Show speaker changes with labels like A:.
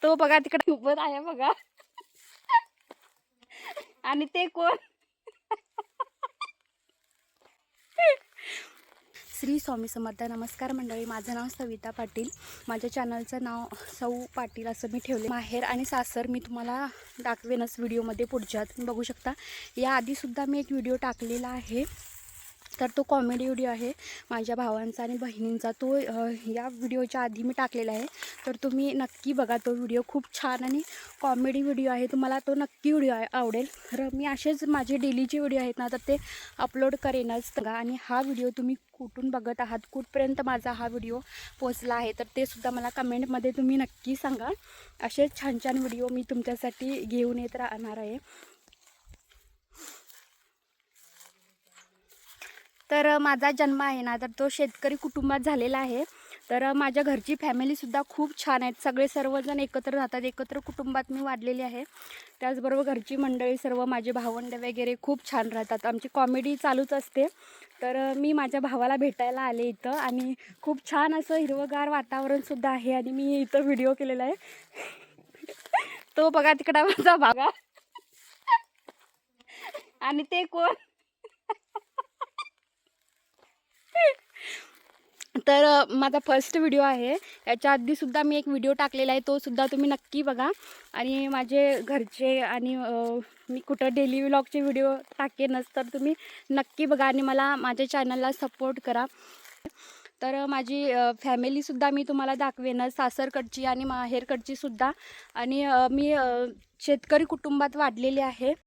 A: तो बघा तिकडे उभं आहे बघा. आणि ते कोण? श्री स्वामी समर्थ. नमस्कार मंडळी, माझं नाव सविता पाटील. माझ्या चॅनलचं नाव सौ पाटील असं मी ठेवले. माहेर आणि सासर मी तुम्हाला दाखवेनच व्हिडिओमध्ये पुढच्या. तुम्ही बघू शकता, याआधीसुद्धा मी एक व्हिडिओ टाकलेला आहे, तर तो कॉमेडी व्हिडिओ आहे माझ्या भावांचा आणि बहिणींचा. तो या व्हिडिओच्या आधी मी टाकलेला आहे, तर तुम्ही नक्की बघा तो व्हिडिओ. खूप छान आणि कॉमेडी व्हिडिओ आहे, तुम्हाला तो नक्की व्हिडिओ आवडेल. तर मी असेच माझे डेलीचे व्हिडिओ आहेत ना, तर ते अपलोड करेनच. आणि हा व्हिडिओ तुम्ही कुठून बघत आहात, कुठपर्यंत माझा हा व्हिडिओ पोचला आहे, तर ते सुद्धा मला कमेंटमध्ये तुम्ही नक्की सांगा. असेच छान छान व्हिडिओ मी तुमच्यासाठी घेऊन येत राहणार आहे. तर माझा जन्म आहे ना, तर तो शेतकरी कुटुंबात झालेला आहे. तर माझ्या घरची फॅमिलीसुद्धा खूप छान आहेत. सर्वजण एकत्र राहतात, एकत्र कुटुंबात मी वाढलेली आहे. त्याचबरोबर घरची मंडळी सर्व माझे भावंड वगैरे खूप छान राहतात. आमची कॉमेडी चालूच असते. तर मी माझ्या भावाला भेटायला आले इथं, आणि खूप छान असं हिरवंगार वातावरणसुद्धा आहे, आणि मी इथं व्हिडिओ केलेला आहे. तो बघा तिकडा माझा भागा. आणि ते कोण? तर माझा फर्स्ट व्हिडिओ आहे. याच्या आधीसुद्धा मी एक व्हिडिओ टाकलेला आहे, तो सुद्धा तुम्ही नक्की बघा. आणि माझे घरचे आणि मी कुठं डेली व्लॉगचे व्हिडिओ टाकेनच, तर तुम्ही नक्की बघा आणि मला माझ्या चॅनलला सपोर्ट करा. तर माझी फॅमिलीसुद्धा मी तुम्हाला दाखवेनच, सासरकडची आणि माहेरकडची सुद्धा. आणि मी शेतकरी कुटुंबात वाढलेली आहे.